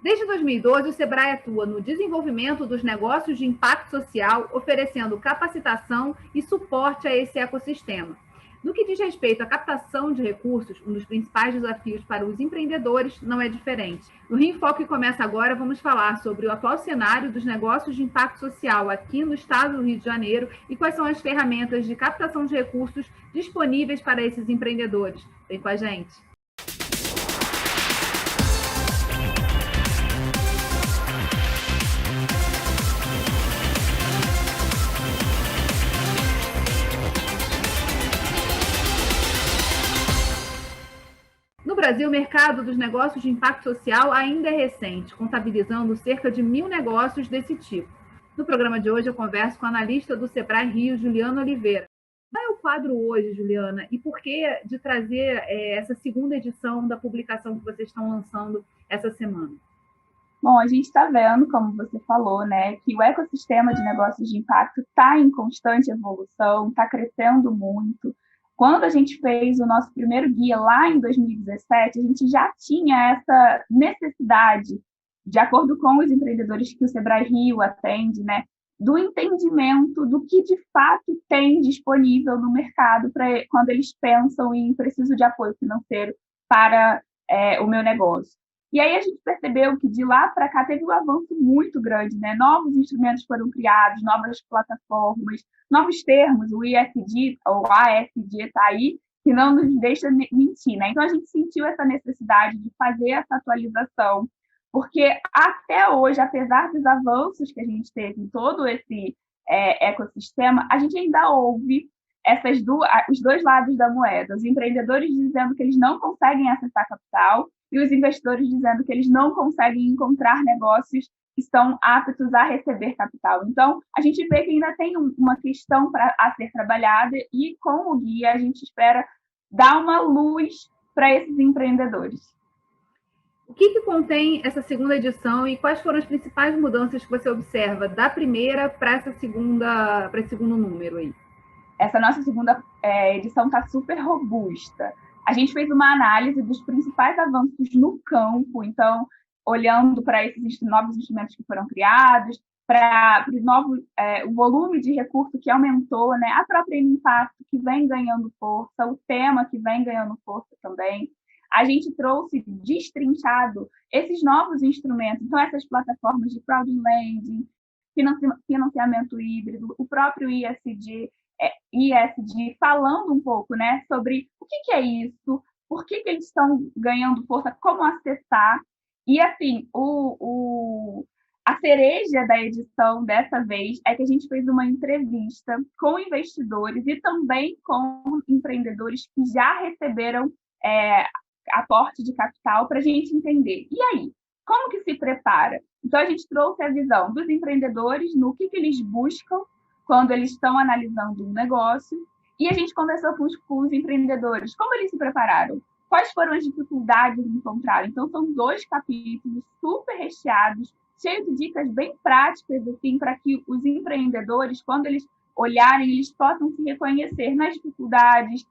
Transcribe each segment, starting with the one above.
Desde 2012, o Sebrae atua no desenvolvimento dos negócios de impacto social, oferecendo capacitação e suporte a esse ecossistema. No que diz respeito à captação de recursos, um dos principais desafios para os empreendedores não é diferente. No Rio em Foco, que começa agora, vamos falar sobre o atual cenário dos negócios de impacto social aqui no estado do Rio de Janeiro e quais são as ferramentas de captação de recursos disponíveis para esses empreendedores. Vem com a gente. No Brasil, o mercado dos negócios de impacto social ainda é recente, contabilizando cerca de 1.000 negócios desse tipo. No programa de hoje, eu converso com a analista do Sebrae Rio, Juliana Oliveira. Qual é o quadro hoje, Juliana, e por que de trazer essa segunda edição da publicação que vocês estão lançando essa semana? Bom, a gente está vendo, como você falou, né, que o ecossistema de negócios de impacto está em constante evolução, está crescendo muito. Quando a gente fez o nosso primeiro guia lá em 2017, a gente já tinha essa necessidade, de acordo com os empreendedores que o Sebrae Rio atende, né, do entendimento do que de fato tem disponível no mercado quando eles pensam em preciso de apoio financeiro para o meu negócio. E aí a gente percebeu que de lá para cá teve um avanço muito grande, né? Novos instrumentos foram criados, novas plataformas, novos termos, o ISD, ou ASD está aí, que não nos deixa mentir, né? Então a gente sentiu essa necessidade de fazer essa atualização, porque até hoje, apesar dos avanços que a gente teve em todo esse ecossistema, a gente ainda ouve os dois lados da moeda. Os empreendedores dizendo que eles não conseguem acessar capital e os investidores dizendo que eles não conseguem encontrar negócios que estão aptos a receber capital. Então, a gente vê que ainda tem uma questão a ser trabalhada e, com o guia, a gente espera dar uma luz para esses empreendedores. O que contém essa segunda edição e quais foram as principais mudanças que você observa da primeira para esse segundo número aí? Essa nossa segunda edição está super robusta. A gente fez uma análise dos principais avanços no campo, então, olhando para esses novos instrumentos que foram criados, para o volume de recurso que aumentou, né? A própria impacto que vem ganhando força, o tema que vem ganhando força também. A gente trouxe destrinchado esses novos instrumentos, então essas plataformas de crowdlending, financiamento híbrido, o próprio ISD, falando um pouco, né, sobre o que é isso, por que eles estão ganhando força, como acessar. E, assim, a cereja da edição dessa vez é que a gente fez uma entrevista com investidores e também com empreendedores que já receberam aporte de capital para a gente entender. E aí? Como que se prepara? Então, a gente trouxe a visão dos empreendedores no que eles buscam quando eles estão analisando um negócio, e a gente conversou com os empreendedores, como eles se prepararam, quais foram as dificuldades que encontraram. Então, são 2 capítulos super recheados, cheios de dicas bem práticas, assim, para que os empreendedores, quando eles olharem, eles possam se reconhecer nas dificuldades,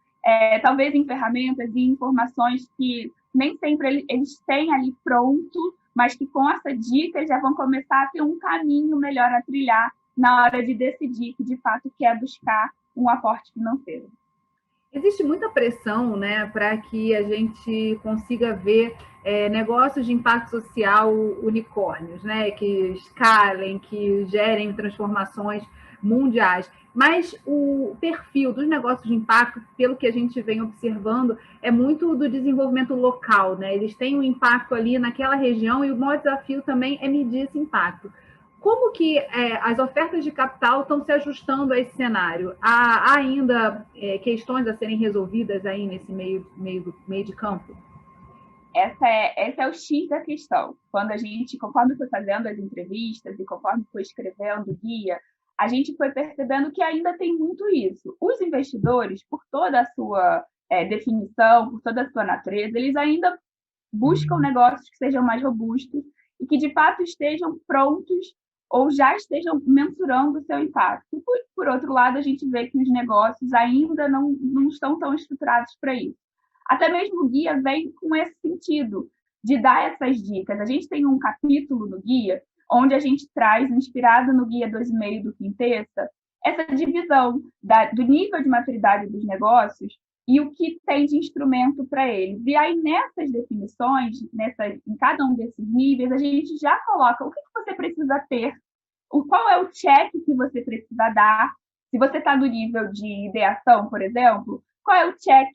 talvez em ferramentas e informações que nem sempre eles têm ali pronto, mas que com essa dica eles já vão começar a ter um caminho melhor a trilhar na hora de decidir que, de fato, quer buscar um aporte financeiro. Existe muita pressão, né, para que a gente consiga ver negócios de impacto social unicórnios, né, que escalem, que gerem transformações mundiais. Mas o perfil dos negócios de impacto, pelo que a gente vem observando, é muito do desenvolvimento local, né? Eles têm um impacto ali naquela região e o maior desafio também é medir esse impacto. Como que as ofertas de capital estão se ajustando a esse cenário? Há ainda questões a serem resolvidas aí nesse meio de campo? Esse é o X da questão. Conforme foi fazendo as entrevistas e conforme foi escrevendo o guia, a gente foi percebendo que ainda tem muito isso. Os investidores, por toda a sua definição, por toda a sua natureza, eles ainda buscam negócios que sejam mais robustos e que, de fato, estejam prontos ou já estejam mensurando o seu impacto. Por outro lado, a gente vê que os negócios ainda não estão tão estruturados para isso. Até mesmo o guia vem com esse sentido, de dar essas dicas. A gente tem um capítulo no guia onde a gente traz, inspirado no Guia 2,5 do Quintessa, essa divisão do nível de maturidade dos negócios e o que tem de instrumento para eles. E aí, nessas definições, em cada um desses níveis, a gente já coloca o que você precisa ter, qual é o check que você precisa dar. Se você está no nível de ideação, por exemplo, qual é o check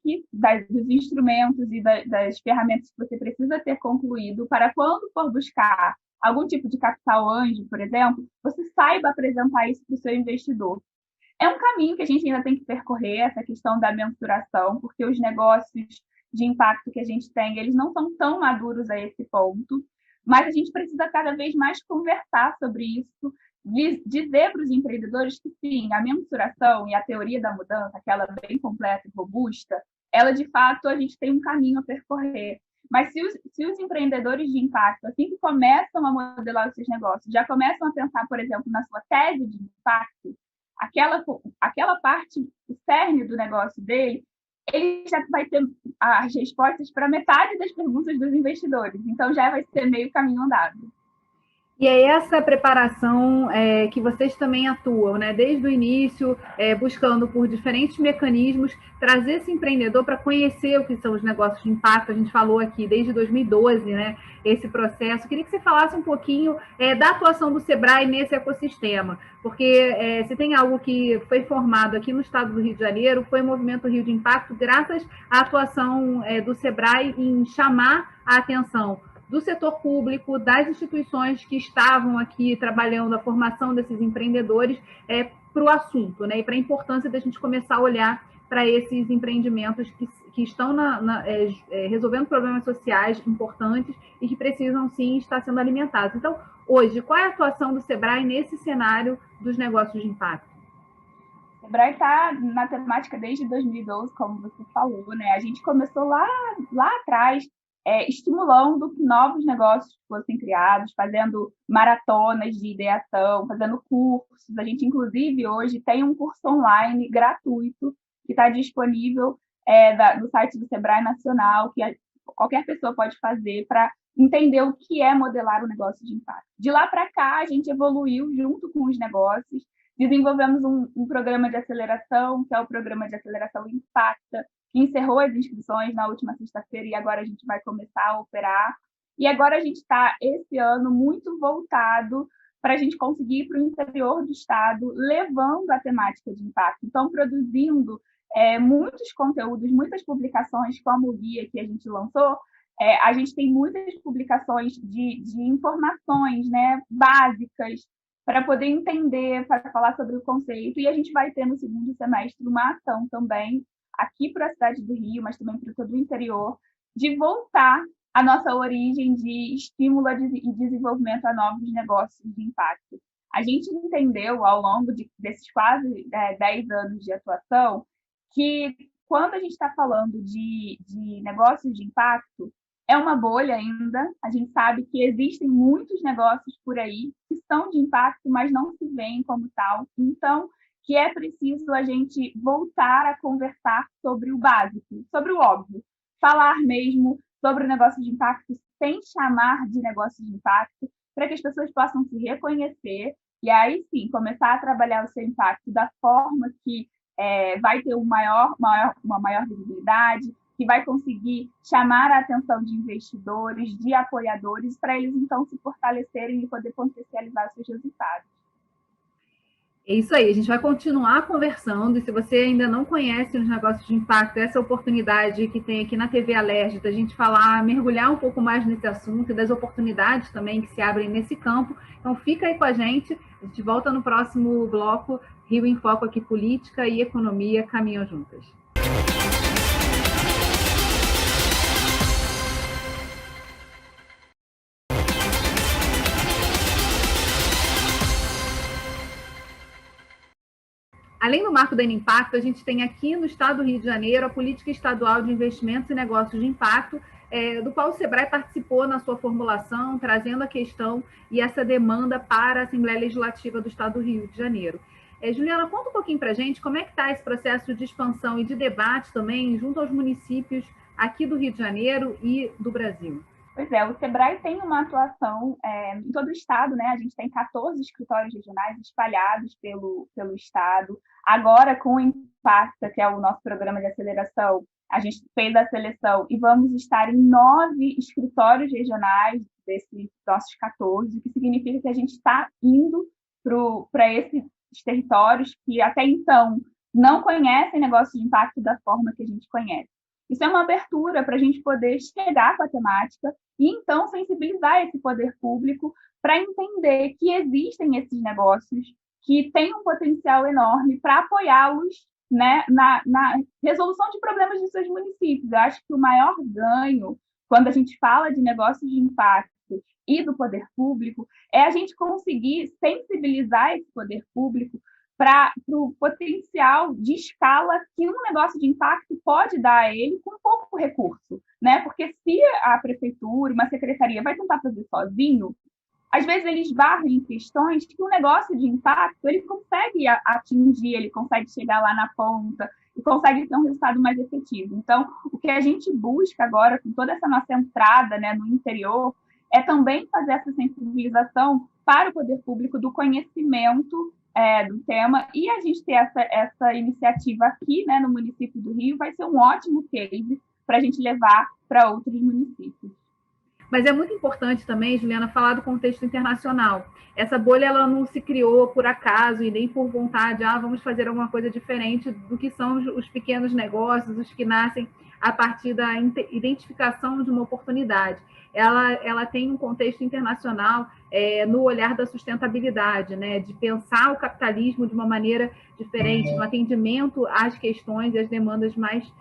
dos instrumentos e das ferramentas que você precisa ter concluído para quando for buscar algum tipo de capital anjo, por exemplo, você saiba apresentar isso para o seu investidor. É um caminho que a gente ainda tem que percorrer, essa questão da mensuração, porque os negócios de impacto que a gente tem, eles não são tão maduros a esse ponto, mas a gente precisa cada vez mais conversar sobre isso, dizer para os empreendedores que sim, a mensuração e a teoria da mudança, aquela bem completa e robusta, ela de fato a gente tem um caminho a percorrer. Mas se os empreendedores de impacto, assim que começam a modelar os seus negócios, já começam a pensar, por exemplo, na sua tese de impacto, aquela parte, o cerne do negócio dele, ele já vai ter as respostas para metade das perguntas dos investidores. Então, já vai ser meio caminho andado. E é essa preparação que vocês também atuam, né? Desde o início, buscando por diferentes mecanismos, trazer esse empreendedor para conhecer o que são os negócios de impacto. A gente falou aqui desde 2012, né? Esse processo. Queria que você falasse um pouquinho da atuação do Sebrae nesse ecossistema, porque se tem algo que foi formado aqui no estado do Rio de Janeiro, foi o Movimento Rio de Impacto, graças à atuação do Sebrae em chamar a atenção do setor público, das instituições que estavam aqui trabalhando a formação desses empreendedores para o assunto, né? E para a importância da gente começar a olhar para esses empreendimentos que estão resolvendo problemas sociais importantes e que precisam, sim, estar sendo alimentados. Então, hoje, qual é a atuação do Sebrae nesse cenário dos negócios de impacto? O Sebrae está na temática desde 2012, como você falou, né? A gente começou lá atrás, estimulando que novos negócios fossem criados, fazendo maratonas de ideação, fazendo cursos. A gente, inclusive, hoje tem um curso online gratuito que está disponível no site do Sebrae Nacional, que qualquer pessoa pode fazer para entender o que é modelar um negócio de impacto. De lá para cá, a gente evoluiu junto com os negócios, desenvolvemos um programa de aceleração, que é o Programa de Aceleração Impacta, que encerrou as inscrições na última sexta-feira e agora a gente vai começar a operar. E agora a gente está, esse ano, muito voltado para a gente conseguir ir para o interior do estado, levando a temática de impacto. Então, produzindo muitos conteúdos, muitas publicações, como o guia que a gente lançou. A gente tem muitas publicações de informações, né, básicas, para poder entender, para falar sobre o conceito. E a gente vai ter no segundo semestre uma ação também, aqui para a cidade do Rio, mas também para todo o interior, de voltar à nossa origem de estímulo e desenvolvimento a novos negócios de impacto. A gente entendeu, ao longo desses quase 10 anos de atuação, que quando a gente está falando de negócios de impacto, é uma bolha ainda. A gente sabe que existem muitos negócios por aí que são de impacto, mas não se veem como tal. Então, que é preciso a gente voltar a conversar sobre o básico, sobre o óbvio. Falar mesmo sobre o negócio de impacto sem chamar de negócio de impacto, para que as pessoas possam se reconhecer e aí sim começar a trabalhar o seu impacto da forma que vai ter uma maior visibilidade, que vai conseguir chamar a atenção de investidores, de apoiadores, para eles então se fortalecerem e poder potencializar seus resultados. É isso aí, a gente vai continuar conversando, e se você ainda não conhece os negócios de impacto, essa oportunidade que tem aqui na TV Alerj, da gente falar, mergulhar um pouco mais nesse assunto e das oportunidades também que se abrem nesse campo. Então fica aí com a gente volta no próximo bloco, Rio em Foco aqui, política e economia caminham juntas. Além do marco da Impacto, a gente tem aqui no estado do Rio de Janeiro a Política Estadual de Investimentos e Negócios de Impacto, do qual o Sebrae participou na sua formulação, trazendo a questão e essa demanda para a Assembleia Legislativa do estado do Rio de Janeiro. Juliana, conta um pouquinho para a gente como é que está esse processo de expansão e de debate também junto aos municípios aqui do Rio de Janeiro e do Brasil. Pois é, o Sebrae tem uma atuação em todo o estado, né? A gente tem 14 escritórios regionais espalhados pelo estado. Agora, com o Impacta, que é o nosso programa de aceleração, a gente fez a seleção e vamos estar em 9 escritórios regionais desses nossos 14, o que significa que a gente está indo para esses territórios que até então não conhecem negócios de impacto da forma que a gente conhece. Isso é uma abertura para a gente poder chegar com a temática e, então, sensibilizar esse poder público para entender que existem esses negócios que têm um potencial enorme para apoiá-los, né, na resolução de problemas de seus municípios. Eu acho que o maior ganho, quando a gente fala de negócios de impacto e do poder público, é a gente conseguir sensibilizar esse poder público para o potencial de escala que um negócio de impacto pode dar a ele com pouco recurso, né? Porque se a prefeitura, uma secretaria vai tentar fazer sozinho, às vezes eles barram em questões que um negócio de impacto ele consegue atingir, ele consegue chegar lá na ponta e consegue ter um resultado mais efetivo. Então, o que a gente busca agora, com toda essa nossa entrada, né, no interior, é também fazer essa sensibilização para o poder público do conhecimento do tema, e a gente ter essa iniciativa aqui, né, no município do Rio, vai ser um ótimo case para a gente levar para outros municípios. Mas é muito importante também, Juliana, falar do contexto internacional. Essa bolha ela não se criou por acaso e nem por vontade, vamos fazer alguma coisa diferente do que são os pequenos negócios, os que nascem a partir da identificação de uma oportunidade. Ela tem um contexto internacional no olhar da sustentabilidade, né? De pensar o capitalismo de uma maneira diferente, no atendimento às questões e às demandas mais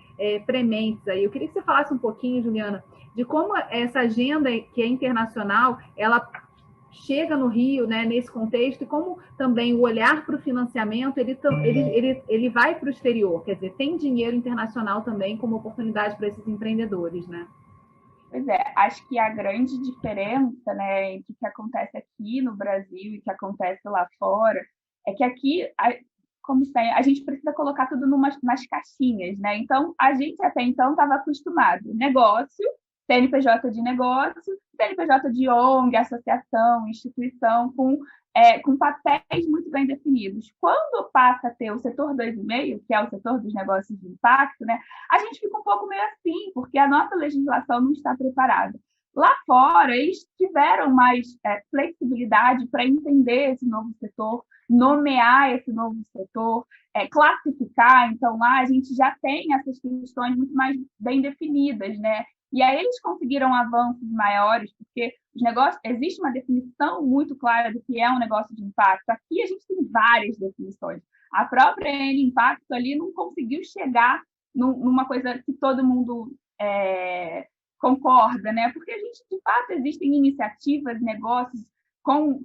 prementes. Aí. Eu queria que você falasse um pouquinho, Juliana, de como essa agenda que é internacional, ela chega no Rio, né, nesse contexto, e como também o olhar para o financiamento, ele vai para o exterior, quer dizer, tem dinheiro internacional também como oportunidade para esses empreendedores, né? Pois é, acho que a grande diferença, né, entre o que acontece aqui no Brasil e o que acontece lá fora, é que aqui, como sempre, a gente precisa colocar tudo nas caixinhas, né? Então, a gente até então estava acostumado. Negócio, CNPJ de negócio, CNPJ de ONG, associação, instituição, com papéis muito bem definidos. Quando passa a ter o setor 2,5, que é o setor dos negócios de impacto, né, a gente fica um pouco meio assim, porque a nossa legislação não está preparada. Lá fora, eles tiveram mais flexibilidade para entender esse novo setor, nomear esse novo setor, classificar. Então, lá a gente já tem essas questões muito mais bem definidas, né? E aí eles conseguiram avanços maiores, porque os negócios, existe uma definição muito clara do que é um negócio de impacto. Aqui a gente tem várias definições. A própria N Impacto ali não conseguiu chegar numa coisa que todo mundo concorda, né? Porque a gente, de fato, existem iniciativas, negócios com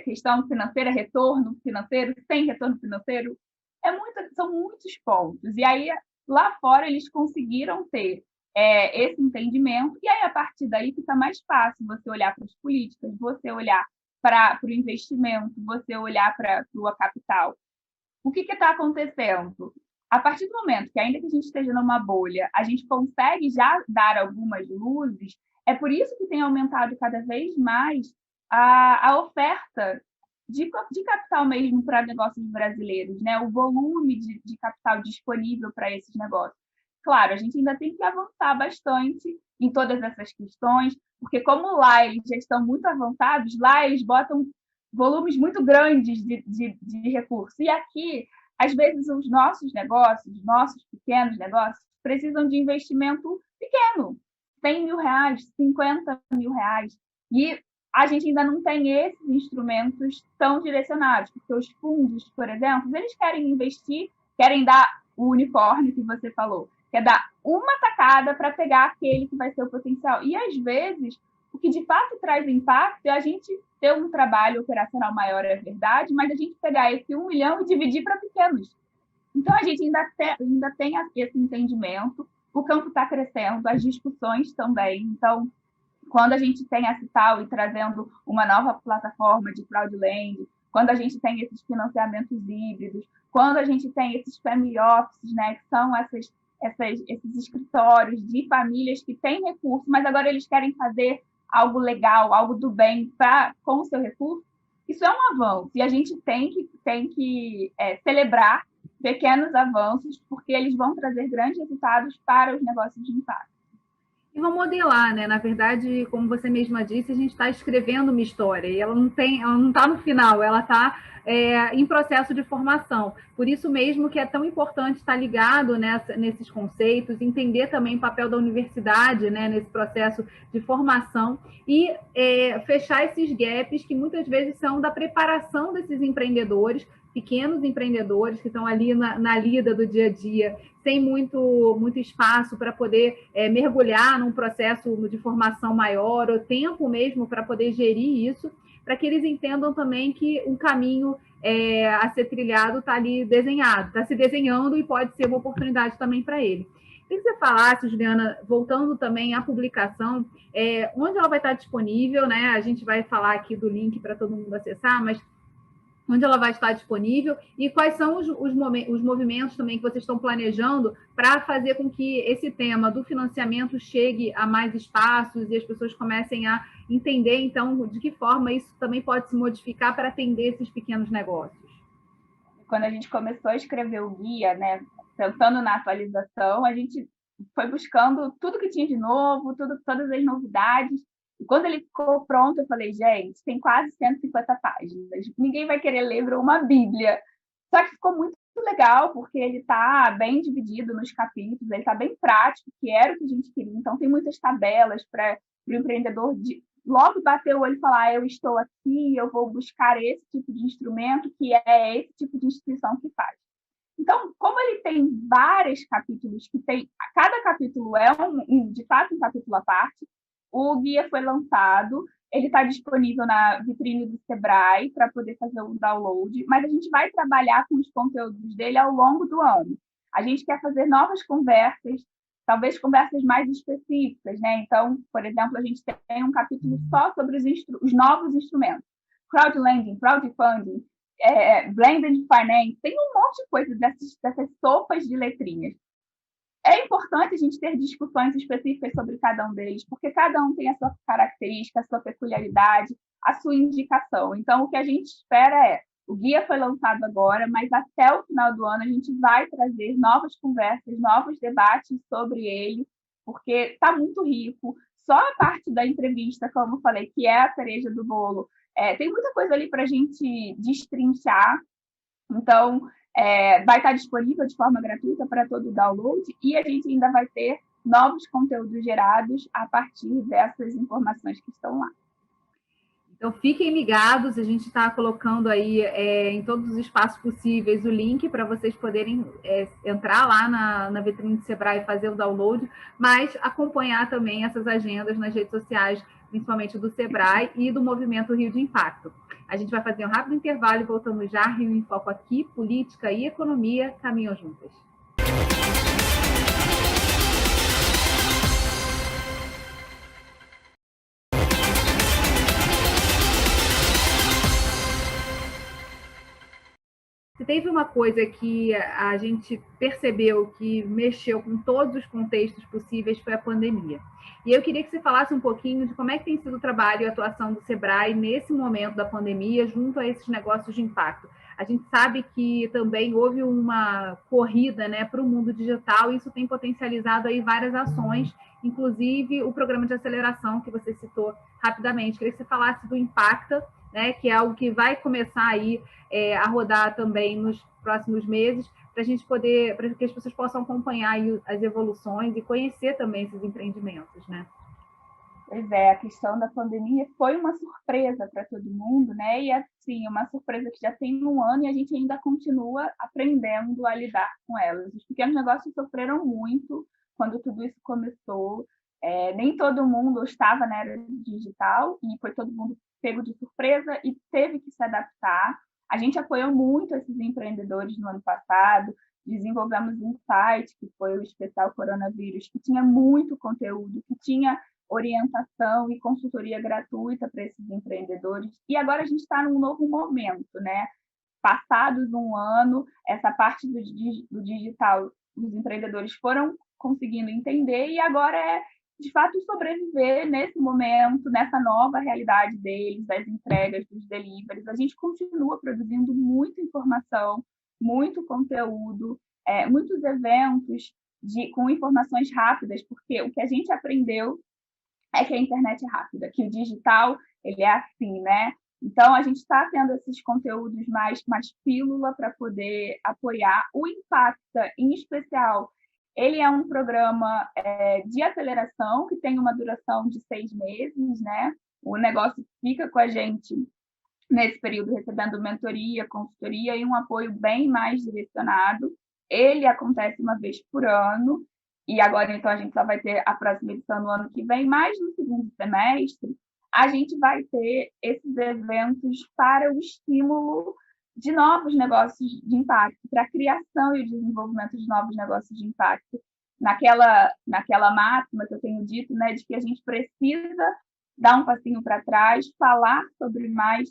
questão financeira, retorno financeiro, sem retorno financeiro. São muitos pontos. E aí, lá fora, eles conseguiram ter esse entendimento, e aí, a partir daí, fica mais fácil você olhar para as políticas, você olhar para o investimento, você olhar para o capital. O que está acontecendo? A partir do momento que, ainda que a gente esteja numa bolha, a gente consegue já dar algumas luzes, é por isso que tem aumentado cada vez mais a oferta de capital mesmo para negócios brasileiros, né? O volume de capital disponível para esses negócios. Claro, a gente ainda tem que avançar bastante em todas essas questões, porque como lá eles já estão muito avançados, lá eles botam volumes muito grandes de recursos. E aqui, às vezes, os nossos negócios, nossos pequenos negócios, precisam de investimento pequeno, 100 mil reais, 50 mil reais. E a gente ainda não tem esses instrumentos tão direcionados, porque os fundos, por exemplo, eles querem investir, querem dar o unicórnio que você falou, quer dar uma tacada para pegar aquele que vai ser o potencial. E, às vezes, o que de fato traz impacto é a gente ter um trabalho operacional maior, é verdade, mas a gente pegar esse 1 milhão e dividir para pequenos. Então, a gente ainda tem esse entendimento, o campo está crescendo, as discussões também. Então, quando a gente tem a Cital e trazendo uma nova plataforma de crowdlending, quando a gente tem esses financiamentos híbridos, quando a gente tem esses family offices, né, que são essas esses escritórios de famílias que têm recurso, mas agora eles querem fazer algo legal, algo do bem com o seu recurso, isso é um avanço. E a gente tem que celebrar pequenos avanços, porque eles vão trazer grandes resultados para os negócios de impacto. E vão modelar, né? Na verdade, como você mesma disse, a gente está escrevendo uma história e ela não está no final, ela está em processo de formação. Por isso mesmo que é tão importante estar ligado nesses conceitos, entender também o papel da universidade, né, nesse processo de formação e fechar esses gaps que muitas vezes são da preparação desses empreendedores, pequenos empreendedores que estão ali na lida do dia a dia, sem muito espaço para poder mergulhar num processo de formação maior, ou tempo mesmo para poder gerir isso, para que eles entendam também que um caminho a ser trilhado está ali desenhado, está se desenhando e pode ser uma oportunidade também para ele. Queria que você falasse, Juliana, voltando também à publicação, onde ela vai estar disponível, né? A gente vai falar aqui do link para todo mundo acessar, mas onde ela vai estar disponível e quais são os movimentos também que vocês estão planejando para fazer com que esse tema do financiamento chegue a mais espaços e as pessoas comecem a entender, então, de que forma isso também pode se modificar para atender esses pequenos negócios. Quando a gente começou a escrever o guia, né, pensando na atualização, a gente foi buscando tudo que tinha de novo, todas as novidades. E quando ele ficou pronto, eu falei, gente, tem quase 150 páginas. Ninguém vai querer ler uma Bíblia. Só que ficou muito legal, porque ele está bem dividido nos capítulos, ele está bem prático, que era o que a gente queria. Então, tem muitas tabelas para o empreendedor logo bater o olho e falar, eu estou aqui, eu vou buscar esse tipo de instrumento, que é esse tipo de instituição que faz. Então, como ele tem vários capítulos, cada capítulo é de fato um capítulo à parte, o guia foi lançado, ele está disponível na vitrine do Sebrae para poder fazer o download, mas a gente vai trabalhar com os conteúdos dele ao longo do ano. A gente quer fazer novas conversas, talvez conversas mais específicas, né? Então, por exemplo, a gente tem um capítulo só sobre os novos instrumentos. Crowdlending, crowdfunding, blended finance, tem um monte de coisa dessas sopas de letrinhas. É importante a gente ter discussões específicas sobre cada um deles, porque cada um tem a sua característica, a sua peculiaridade, a sua indicação. Então, o que a gente espera o guia foi lançado agora, mas até o final do ano a gente vai trazer novas conversas, novos debates sobre ele, porque está muito rico. Só a parte da entrevista, como eu falei, que é a cereja do bolo, tem muita coisa ali para a gente destrinchar. Então, vai estar disponível de forma gratuita para todo o download e a gente ainda vai ter novos conteúdos gerados a partir dessas informações que estão lá. Então, fiquem ligados, a gente está colocando aí em todos os espaços possíveis o link para vocês poderem entrar lá na vitrine do Sebrae e fazer o download, mas acompanhar também essas agendas nas redes sociais, principalmente do Sebrae e do Movimento Rio de Impacto. A gente vai fazer um rápido intervalo e voltamos já. Rio em Foco aqui, política e economia caminham juntas. Se teve uma coisa que a gente percebeu que mexeu com todos os contextos possíveis foi a pandemia. E eu queria que você falasse um pouquinho de como é que tem sido o trabalho e a atuação do Sebrae nesse momento da pandemia junto a esses negócios de impacto. A gente sabe que também houve uma corrida, né, para o mundo digital e isso tem potencializado aí várias ações, inclusive o programa de aceleração que você citou rapidamente. Queria que você falasse do Impacta, né, que é algo que vai começar aí a rodar também nos próximos meses, para a gente poder, para que as pessoas possam acompanhar aí as evoluções e conhecer também esses empreendimentos, né? Pois é, a questão da pandemia foi uma surpresa para todo mundo, né? E assim, uma surpresa que já tem um ano e a gente ainda continua aprendendo a lidar com elas. Os pequenos negócios sofreram muito quando tudo isso começou. Nem todo mundo estava na era digital e foi todo mundo pego de surpresa e teve que se adaptar. A gente apoiou muito esses empreendedores no ano passado, desenvolvemos um site, que foi o Especial Coronavírus, que tinha muito conteúdo, que tinha orientação e consultoria gratuita para esses empreendedores. E agora a gente está num novo momento, né? Passados um ano, essa parte do digital os empreendedores foram conseguindo entender e agora é, de fato, sobreviver nesse momento, nessa nova realidade deles, das entregas, dos deliveries. A gente continua produzindo muita informação, muito conteúdo, muitos eventos com informações rápidas, porque o que a gente aprendeu é que a internet é rápida, que o digital ele é assim, né? Então, a gente está tendo esses conteúdos mais pílula para poder apoiar. O Impacta, em especial, ele é um programa de aceleração que tem uma duração de 6 meses, né? O negócio fica com a gente nesse período recebendo mentoria, consultoria e um apoio bem mais direcionado. Ele acontece uma vez por ano, e agora, então, a gente só vai ter a próxima edição no ano que vem, mas no segundo semestre, a gente vai ter esses eventos para o estímulo de novos negócios de impacto, para a criação e o desenvolvimento de novos negócios de impacto. Naquela máxima que eu tenho dito, né, de que a gente precisa dar um passinho para trás, falar sobre mais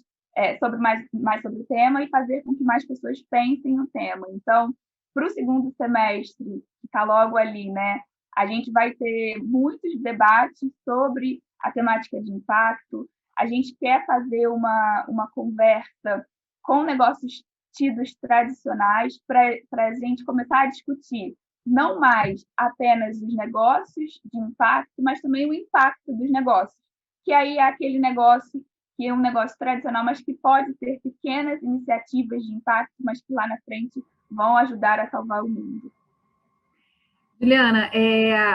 sobre o tema e fazer com que mais pessoas pensem no tema. Então, para o segundo semestre, que está logo ali, né, a gente vai ter muitos debates sobre a temática de impacto. A gente quer fazer uma conversa com negócios tidos tradicionais para a gente começar a discutir não mais apenas os negócios de impacto, mas também o impacto dos negócios, que aí é aquele negócio que é um negócio tradicional, mas que pode ter pequenas iniciativas de impacto, mas que lá na frente vão ajudar a salvar o mundo. Juliana,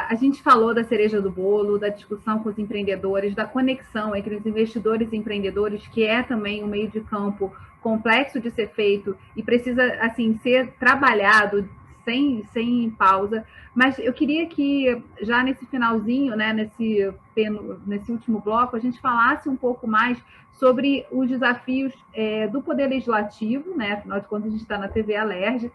a gente falou da cereja do bolo, da discussão com os empreendedores, da conexão entre os investidores e empreendedores, que é também um meio de campo complexo de ser feito e precisa assim ser trabalhado sem pausa. Mas eu queria que já nesse finalzinho, né, nesse último bloco, a gente falasse um pouco mais sobre os desafios do Poder Legislativo, né? Afinal de contas, a gente está na TV Alerj,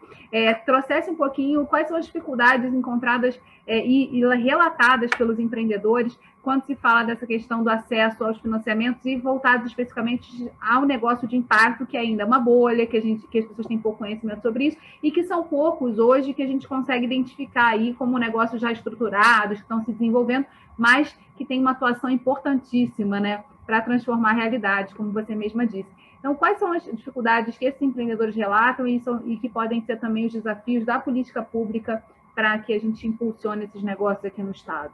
trouxesse um pouquinho quais são as dificuldades encontradas e relatadas pelos empreendedores quando se fala dessa questão do acesso aos financiamentos e voltados especificamente ao negócio de impacto, que ainda é uma bolha, que as pessoas têm pouco conhecimento sobre isso, e que são poucos hoje que a gente consegue identificar aí como negócios já estruturados, que estão se desenvolvendo, mas que tem uma atuação importantíssima, né, para transformar a realidade, como você mesma disse. Então, quais são as dificuldades que esses empreendedores relatam e que podem ser também os desafios da política pública para que a gente impulsione esses negócios aqui no Estado?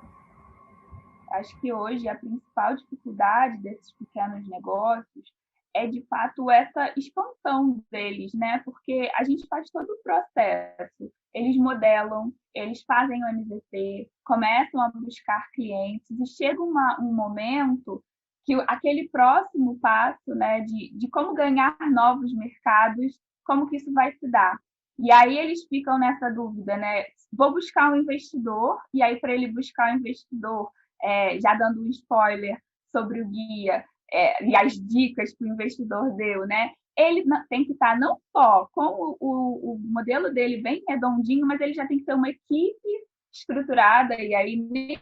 Acho que hoje a principal dificuldade desses pequenos negócios é, de fato, essa expansão deles, né? Porque a gente faz todo o processo. Eles modelam, eles fazem o MVP, começam a buscar clientes e chega um momento que aquele próximo passo, né, de como ganhar novos mercados, como que isso vai se dar. E aí eles ficam nessa dúvida, né? Vou buscar um investidor, e aí para ele buscar um investidor, já dando um spoiler sobre o guia e as dicas que o investidor deu, né? Ele tem que estar não só com o modelo dele bem redondinho, mas ele já tem que ter uma equipe estruturada, e aí nem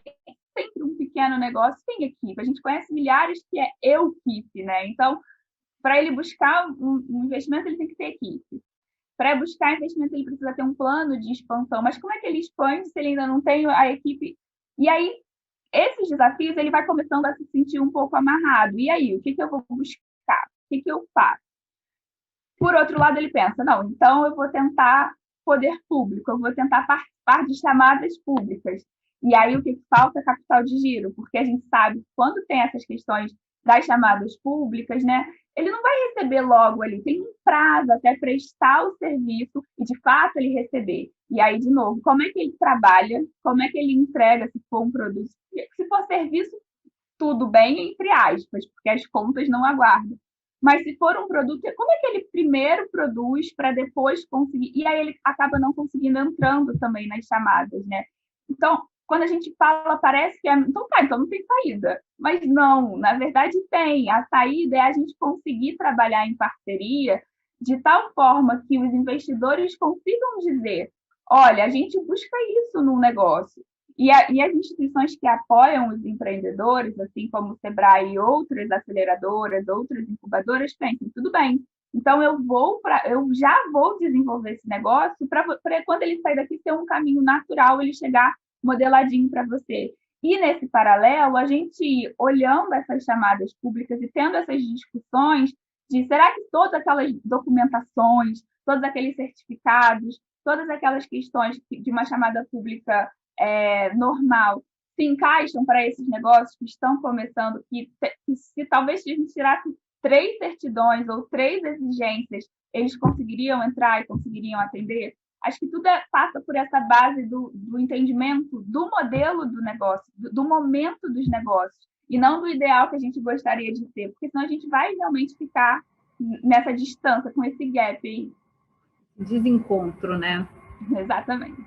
sempre um pequeno negócio tem equipe. A gente conhece milhares que é equipe, né? Então, para ele buscar um investimento, ele tem que ter equipe. Para buscar investimento, ele precisa ter um plano de expansão. Mas como é que ele expande se ele ainda não tem a equipe? E aí, esses desafios, ele vai começando a se sentir um pouco amarrado. E aí, o que eu vou buscar? O que eu faço? Por outro lado, ele pensa, não, então eu vou tentar poder público, eu vou tentar participar de chamadas públicas. E aí, o que falta é capital de giro, porque a gente sabe que quando tem essas questões das chamadas públicas, né, ele não vai receber logo ali, tem um prazo até prestar o serviço e, de fato, ele receber. E aí, de novo, como é que ele trabalha, como é que ele entrega, se for um produto, se for serviço, tudo bem, entre aspas, porque as contas não aguardam. Mas se for um produto, como é que ele primeiro produz para depois conseguir? E aí ele acaba não conseguindo entrando também nas chamadas, né? Então, quando a gente fala, parece que então não tem saída. Mas não, na verdade tem. A saída é a gente conseguir trabalhar em parceria de tal forma que os investidores consigam dizer, olha, a gente busca isso no negócio. E as instituições que apoiam os empreendedores, assim como o Sebrae e outras aceleradoras, outras incubadoras, pensam, tudo bem, Então, eu já vou desenvolver esse negócio para quando ele sair daqui ser um caminho natural, ele chegar modeladinho para você. E nesse paralelo, a gente olhando essas chamadas públicas e tendo essas discussões de será que todas aquelas documentações, todos aqueles certificados, todas aquelas questões de uma chamada pública normal se encaixam para esses negócios que estão começando, que se talvez a gente tirasse 3 certidões ou 3 exigências, eles conseguiriam entrar e conseguiriam atender? Acho que tudo passa por essa base do entendimento do modelo do negócio, do momento dos negócios, e não do ideal que a gente gostaria de ter, porque senão a gente vai realmente ficar nessa distância, com esse gap aí. Desencontro, né? Exatamente.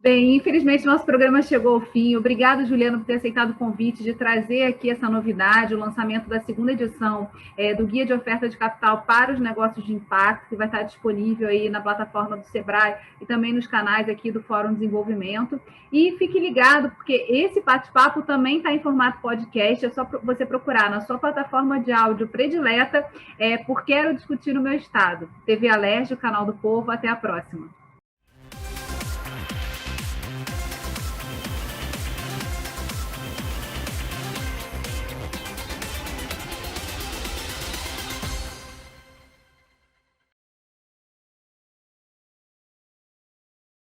Bem, infelizmente nosso programa chegou ao fim. Obrigada, Juliana, por ter aceitado o convite de trazer aqui essa novidade, o lançamento da segunda edição do Guia de Oferta de Capital para os Negócios de Impacto, que vai estar disponível aí na plataforma do Sebrae e também nos canais aqui do Fórum Desenvolvimento. E fique ligado, porque esse bate-papo também está em formato podcast, é só você procurar na sua plataforma de áudio predileta por Quero Discutir no Meu Estado. TV Alerj, o canal do Povo. Até a próxima.